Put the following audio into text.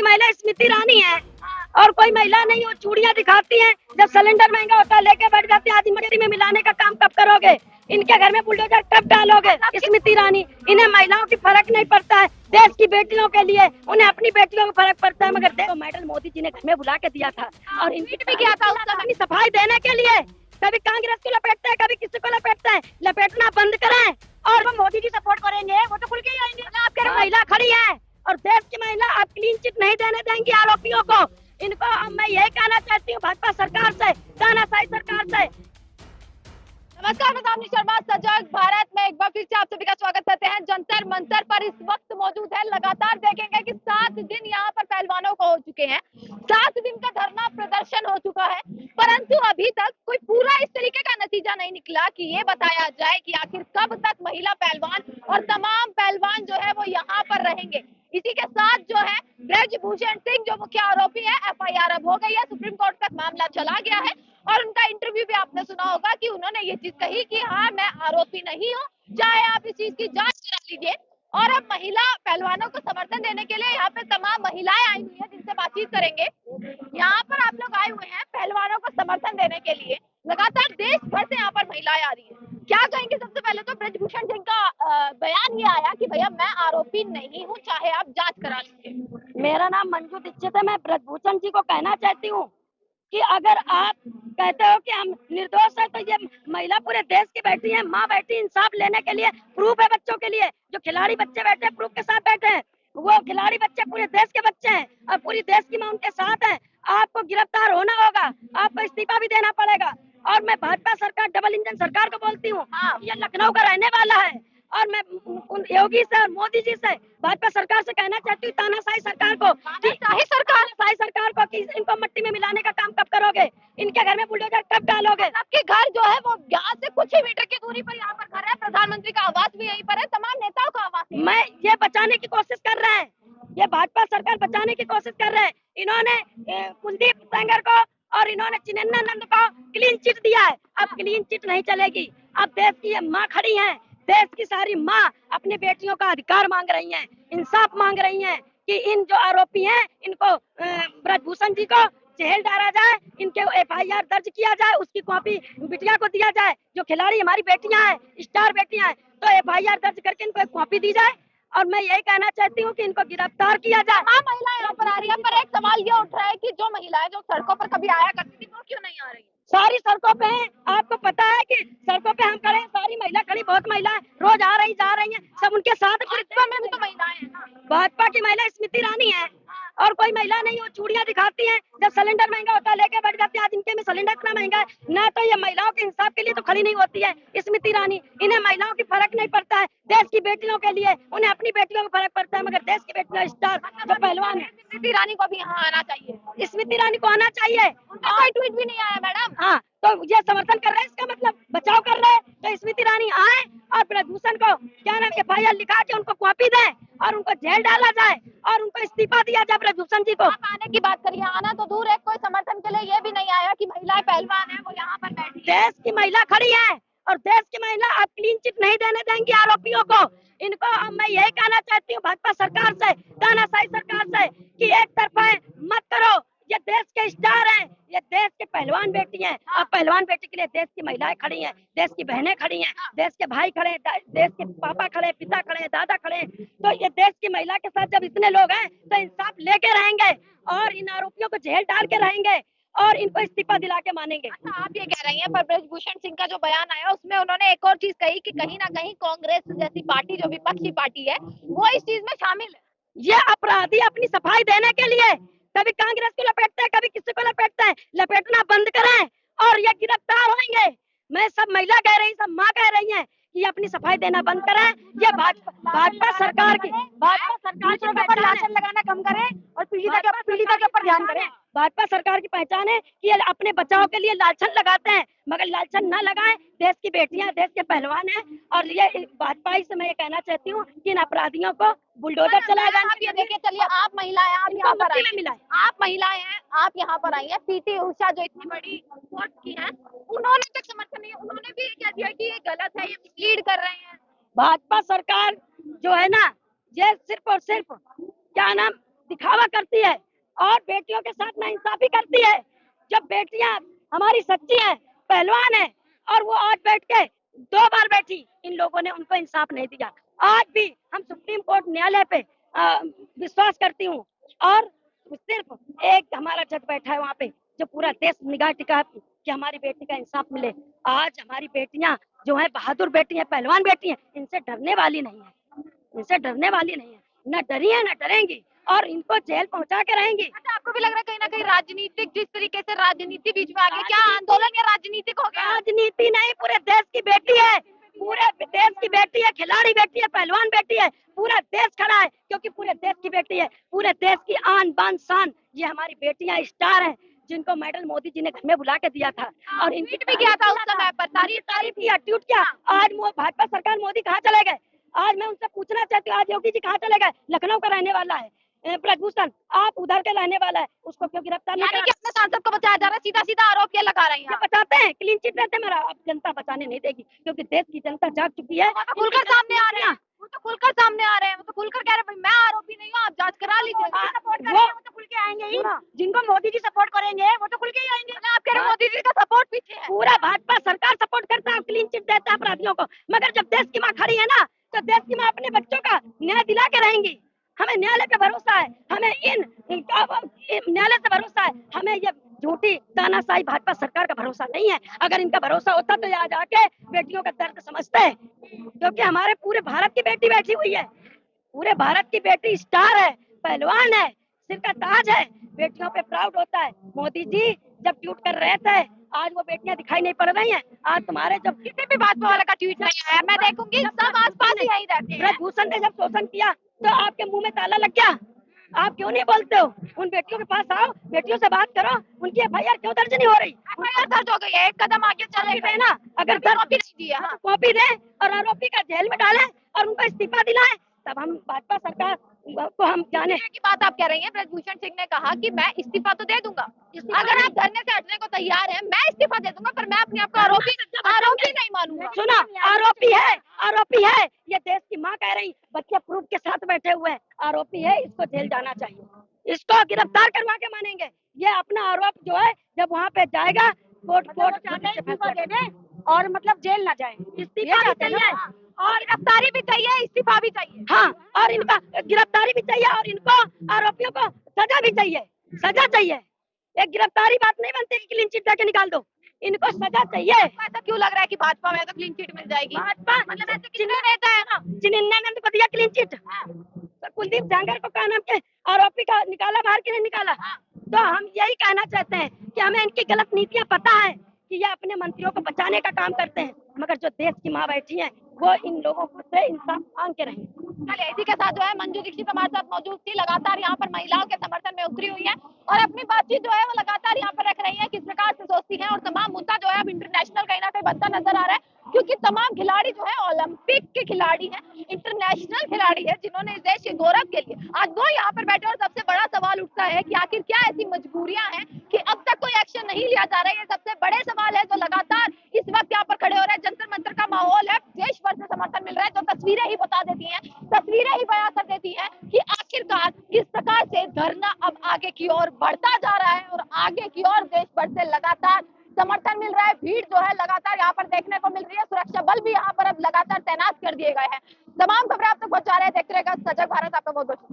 की महिला स्मृति ईरानी है और कोई महिला नहीं। वो चूड़ियां दिखाती हैं, जब सिलेंडर महंगा होता है लेके बैठ जाती है। आज मिट्टी में मिलाने का काम कब करोगे? इनके घर में बुलडोजर कब डालोगे? स्मृति ईरानी, इन्हें महिलाओं की फर्क नहीं पड़ता है। देश की बेटियों के लिए उन्हें अपनी बेटियों को फर्क पड़ता है, मगर देखो मेडल मोदी जी ने घर में बुला के दिया था और इनविट भी किया था उसका अपनी सफाई देने के लिए। कभी कांग्रेस को लपेटते हैं, कभी किसी को लपेटते हैं। लपेटना बंद करें और वो मोदी जी सपोर्ट करेंगे, वो तो खुल के ही आएंगे। आप कह रहे महिला खड़ी है और देश की महिला आप क्लीन चिट नहीं देने देंगी आरोपियों को। इनको मैं यही कहना चाहती हूँ भाजपा सरकार से, तानाशाही सरकार से। नमस्कार, मैं सामनी शर्मा सजग भारत में एक बार फिर से आप सभी का स्वागत करते हैं। जंतर मंतर पर इस वक्त मौजूद है। लगातार देखेंगे कि 7 दिन यहाँ पर पहलवानों को हो चुके हैं, 7 दिन का धरना प्रदर्शन हो चुका है, परंतु अभी तक कोई पूरा इस तरीके का नतीजा नहीं निकला कि ये बताया जाए कि आखिर कब तक महिला पहलवान और तमाम पहलवान जो है वो यहाँ पर रहेंगे। इसी के साथ जो है ब्रजभूषण सिंह जो मुख्य आरोपी है, FIR अब हो गई है, सुप्रीम कोर्ट तक मामला चला गया है और उनका इंटरव्यू भी आपने सुना होगा कि उन्होंने ये चीज कही कि हाँ मैं आरोपी नहीं हूँ, चाहे आप इस चीज की जांच करा लीजिए। और अब महिला पहलवानों को समर्थन देने के लिए यहाँ पे तमाम महिलाएं आई हुई हैं जिनसे बातचीत करेंगे। यहाँ पर आप लोग आए हुए हैं पहलवानों को समर्थन देने के लिए, लगातार देश भर से यहाँ पर महिलाएं आ रही है। क्या कहेंगे? सबसे पहले तो ब्रजभूषण सिंह का बयान ये आया कि भैया मैं आरोपी नहीं हूँ, चाहे आप जांच करा लीजिए। मेरा नाम मंजू दीक्षित है। मैं ब्रजभूषण जी को कहना चाहती हूँ कि अगर आप कहते हो कि हम निर्दोष है, तो ये महिला पूरे देश की बैठी है, माँ बैठी इंसाफ लेने के लिए। प्रूफ है बच्चों के लिए, जो खिलाड़ी बच्चे बैठे हैं प्रूफ के साथ बैठे हैं। वो खिलाड़ी बच्चे पूरे देश के बच्चे हैं और पूरी देश की माँ उनके साथ है। आपको गिरफ्तार होना होगा, आपको इस्तीफा भी देना पड़ेगा। और मैं भाजपा सरकार, डबल इंजन सरकार को बोलती हूँ, ये लखनऊ का रहने वाला है और मैं योगी से और मोदी जी से, भाजपा सरकार से कहना चाहती हूँ, तानाशाही सरकार को, तानाशाही सरकार को कि इनको मट्टी में मिलाने का काम कब करोगे? इनके घर में बुलडोजर कब डालोगे? आपके घर जो है वो यहाँ से कुछ ही मीटर की दूरी पर यहाँ पर घर है, प्रधानमंत्री का आवास भी यहीं पर है, तमाम नेताओं का आवास। मैं ये बचाने की कोशिश कर रहे हैं, ये भाजपा सरकार बचाने की कोशिश कर रहे हैं। इन्होंने कुलदीप सेंगर को और इन्होंने चिन्नैयानंद को क्लीन चिट दिया है। अब क्लीन चिट नहीं चलेगी। अब देश की ये माँ खड़ी है, देश की सारी माँ अपनी बेटियों का अधिकार मांग रही हैं, इंसाफ मांग रही हैं कि इन जो आरोपी हैं इनको ब्रजभूषण जी को जेल डाला जाए, इनके FIR दर्ज किया जाए, उसकी कॉपी बिटिया को दिया जाए। जो खिलाड़ी हमारी बेटियां हैं, स्टार बेटियां हैं, तो FIR दर्ज करके इनको एक कॉपी दी जाए। और मैं यही कहना चाहती हूँ कि इनको गिरफ्तार किया जाए। हाँ, महिलाएं यहाँ पर आ रही है, पर एक सवाल ये उठ रहा है कि जो महिलाएं जो सड़कों पर कभी आया करती थी वो क्यों नहीं आ रही? सारी सड़कों पे हैं, आपको पता है कि सड़कों पे हम खड़े हैं, सारी महिला खड़ी, बहुत महिलाएं रोज आ रही जा रही हैं, सब उनके साथ। भाजपा में भी तो महिलाएं हैं ना। भाजपा की महिला स्मृति ईरानी है और कोई महिला नहीं। वो चूड़ियां दिखाती हैं, जब सिलेंडर महंगा होता है लेके बैठ जाती है। आज इनके में सिलेंडर इतना महंगा है ना, तो ये महिलाओं के इंसाफ के लिए तो खड़ी नहीं होती है स्मृति ईरानी। इन्हें महिलाओं की फर्क नहीं पड़ता है, देश की बेटियों के लिए उन्हें अपनी बेटियों को फर्क पड़ता है, मगर देश की बेटियां स्टार जो पहलवान है, स्मृति ईरानी को भी यहाँ आना चाहिए। स्मृति ईरानी को आना चाहिए। उनका कोई ट्वीट भी नहीं आया मैडम। हाँ, तो ये समर्थन कर रहे हैं, इसका मतलब बचाव कर रहे हैं। तो स्मृति ईरानी आए और ब्रजभूषण को क्या नाम FIR लिखा के उनको कॉपी दें और उनको जेल डाला जाए और उनको इस्तीफा दिया जाए ब्रजभूषण जी को। आप आने की बात करिए, आना तो दूर है, कोई समर्थन के लिए ये भी नहीं आया कि महिलाएं पहलवान है वो यहाँ पर बैठी। देश की महिला खड़ी है और देश की महिला आप क्लीन चिट नहीं देने देंगी आरोपियों को। इनको मैं यही कहना चाहती हूँ भाजपा सरकार से, तानाशाही सरकार से, कि एक तरफा मत करो। ये देश के स्टार हैं, ये देश के पहलवान बेटी हैं और पहलवान बेटी के लिए देश की महिलाएं खड़ी हैं, देश की बहनें खड़ी हैं, देश के भाई खड़े हैं, देश के पापा खड़े हैं, पिता खड़े हैं, दादा खड़े हैं। तो ये देश की महिला के साथ जब इतने लोग हैं तो इंसाफ लेके रहेंगे और इन आरोपियों को जेल डाल के रहेंगे और इनको इस्तीफा दिला के मानेंगे। अच्छा, आप ये कह रही हैं, पर ब्रजभूषण सिंह का जो बयान आया उसमें उन्होंने एक और चीज कही कि कहीं ना कहीं कांग्रेस जैसी पार्टी जो विपक्षी पार्टी है वो इस चीज में शामिल है। ये अपराधी अपनी सफाई देने के लिए कभी कांग्रेस को लपेटते हैं, कभी किसी को लपेटते हैं। लपेटना बंद करें और ये गिरफ्तार होंगे। मैं सब महिला कह रही, सब माँ कह रही हैं कि अपनी सफाई देना बंद करें। ये भाजपा सरकार की लांछन लगाना कम करें और पीड़िता के ऊपर ध्यान करें। भाजपा सरकार की पहचान है कि ये अपने बचाव के लिए लालछन लगाते हैं, मगर लालछन न लगाएं। देश की बेटियां, देश के पहलवान हैं और ये भाजपा से मैं ये कहना चाहती हूँ कि इन अपराधियों को बुलडोजर चलाया जाए। आप ये देखिए, चलिए आप महिलाएं, आप यहाँ पर आई हैं, आप महिलाएं हैं, आप यहाँ पर आई हैं। PT उषा जो इतनी बड़ी स्पोर्ट्स की हैं, उन्होंने तक समर्थन नहीं, उन्होंने भी ये कह दिया कि ये गलत है, ये मिसलीड कर रहे हैं। भाजपा सरकार जो है ना, ये सिर्फ और सिर्फ क्या नाम दिखावा करती है और बेटियों के साथ नाइंसाफी करती है। जब बेटियां हमारी सच्ची हैं, पहलवान है, और वो आज बैठ के 2 बार बैठी, इन लोगों ने उनको इंसाफ नहीं दिया। आज भी हम सुप्रीम कोर्ट न्यायालय पे विश्वास करती हूँ, और सिर्फ एक हमारा जज बैठा है वहाँ पे जो पूरा देश निगाह टिका कि हमारी बेटी का इंसाफ मिले। आज हमारी बेटियां जो है बहादुर बेटी है, पहलवान बेटी है, इनसे डरने वाली नहीं है, इनसे डरने वाली नहीं है, न डरी है न डरेंगी, और इनको जेल पहुंचा के रहेंगी। अच्छा, आपको भी लग रहा है कहीं ना कहीं राजनीतिक, जिस तरीके से राजनीति बीच में आ गई, क्या आंदोलन या राजनीतिक हो गया? राजनीति नहीं, पूरे देश की बेटी है, पूरे देश की बेटी है, खिलाड़ी बेटी है, पहलवान बेटी है, पूरा देश खड़ा है क्योंकि पूरे देश की बेटी है, पूरे देश की आन बान शान ये हमारी बेटियां स्टार हैं, जिनको मेडल मोदी जी ने घर में बुला के दिया था और ट्वीट भी किया था उस समय पर, तारीफ किया, ट्वीट किया। आज भाजपा सरकार, मोदी कहाँ चले गए? आज मैं उनसे पूछना चाहती हूँ, आज योगी जी कहाँ चले गए? लखनऊ का रहने वाला है ब्रजभूषण, आप उधर के रहने वाला है, उसको क्यों गिरफ्तार नहीं यानी कि अपने सांसद को बचाया जा रहा है, सीधा सीधा आरोप ये लगा रही हैं। बचाते हैं, क्लीन चिट रहते मेरा, अब जनता बचाने नहीं देगी क्योंकि देश की जनता जाग चुकी है। वो तो खुलकर सामने आ रहे हैं, वो तो खुलकर सामने आ रहे हैं, वो तो खुलकर कह रहे हैं मैं आरोपी नहीं हूँ, आप जांच करा लीजिए। वो तो खुल के आएंगे ही, जिनको मोदी जी सपोर्ट करेंगे वो तो खुल के ही आएंगे। आप कह रहे हैं मोदी जी का सपोर्ट पीछे है? पूरा भाजपा सरकार सपोर्ट करता है, क्लीन चिट देता है अपराधियों को, मगर जब देश की माँ खड़ी है ना, तो देश की माँ अपने बच्चों का न्याय दिला के रहेंगी। हमें न्यायालय पे भरोसा है, हमें इन न्यायालय से भरोसा है, हमें ये झूठी तानाशाही भाजपा सरकार का भरोसा नहीं है। अगर इनका भरोसा होता तो यहाँ जाके बेटियों का दर्द समझते, क्योंकि हमारे पूरे भारत की बेटी बैठी हुई है, पूरे भारत की बेटी स्टार है, पहलवान है, सिर का ताज है, बेटियों पे प्राउड होता है। मोदी जी जब ट्वीट कर रहे थे, आज वो बेटियां दिखाई नहीं पड़ रही हैं। आज तुम्हारे जब किसी भी भाजपा वाले का ट्वीट नहीं आया, मैं देखूंगी सब आसपास ही यही रहते हैं। ब्रजभूषण ने जब शोषण किया तो आपके मुंह में ताला लग गया, आप क्यों नहीं बोलते हो? उन बेटियों के पास आओ, बेटियों से बात करो, उनकी एफआईआर क्यों दर्ज नहीं हो रही? एफआईआर दर्ज हो गई है, एक कदम आगे चले गए ना, अगर कॉपी नहीं दी है, कॉपी दें और आरोपी का जेल में डालें और उनको इस्तीफा दिलाएं, तब हम भाजपा सरकार को हम जाने की बात आप कह रही हैं। ब्रजभूषण सिंह ने कहा कि मैं इस्तीफा तो दे दूंगा, अगर आप धरने से हटने को तैयार हैं, मैं इस्तीफा दे दूंगा, पर मैं अपने आप को आरोपी नहीं मानूंगा। सुना, आरोपी है, आरोपी है, ये देश की माँ कह रही, बच्चे प्रूफ के साथ बैठे हुए हैं, आरोपी है, इसको जेल जाना चाहिए, इसको गिरफ्तार करवा के मानेंगे। ये अपना आरोप जो है जब वहाँ पे जाएगा, कोर्ट इस्तीफा दे दे और मतलब जेल ना जाए, इस्तीफा भी चाहिए और गिरफ्तारी भी चाहिए, इस्तीफा भी चाहिए। हाँ, और इनका गिरफ्तारी भी चाहिए और इनको आरोपियों को सजा भी चाहिए, सजा चाहिए। एक गिरफ्तारी बात नहीं बनती कि क्लीन चिट देके निकाल दो, इनको सजा चाहिए। ऐसा क्यों लग रहा है कि भाजपा में तो क्लीन चिट मिल जाएगी? भाजपा मतलब ऐसे कितने नेता है ना, चिन्हिन्यानंद को दिया क्लीन चिट, कुलदीप झांगर को क्या नाम के आरोपी का निकाला, बाहर क्यों नहीं निकाला? तो हम यही कहना चाहते हैं कि हमें इनकी गलत नीतियां पता है कि ये अपने मंत्रियों को बचाने का काम करते हैं, मगर जो देश की माँ बैठी है वो इन लोगों से इंसाफ मांग के रहेंगे। इसी के साथ जो है मंजू दीक्षित हमारे साथ मौजूद थी, लगातार यहाँ पर महिलाओं के समर्थन में उतरी हुई है और अपनी बातचीत जो है वो लगातार यहाँ पर रख रही है, किस प्रकार से सोचती है, और तमाम मुद्दा जो है अब इंटरनेशनल कहीं ना कहीं बनता नजर आ रहा है, क्योंकि तमाम खिलाड़ी जो है ओलंपिक के खिलाड़ी हैं, इंटरनेशनल खिलाड़ी है, जिन्होंने इस देश के गौरव के लिए आज वो यहाँ पर बैठे। और सबसे बड़ा सवाल उठता है कि आखिर क्या ऐसी मजबूरियां हैं कि अब तक कोई एक्शन नहीं लिया जा रहा है। ये सबसे बड़े सवाल है जो लगातार इस वक्त यहाँ पर खड़े हो रहे हैं। जंतर मंतर का माहौल है, देश भर से समर्थन मिल रहा है, जो तस्वीरें ही बता देती हैं, तस्वीरें ही बयां कर देती हैं कि आखिरकार किस प्रकार से धरना अब आगे की ओर बढ़ता जा रहा है और आगे की ओर देश भर से लगातार समर्थन मिल रहा है। भीड़ जो है लगातार यहाँ पर देखने को मिल रही है, सुरक्षा बल भी यहाँ पर अब लगातार तैनात कर दिए गए हैं। तमाम खबरें आप तक पहुंचा रहे हैं, देखते रहेगा सजग भारत। आपका बहुत बहुत शुक्रिया।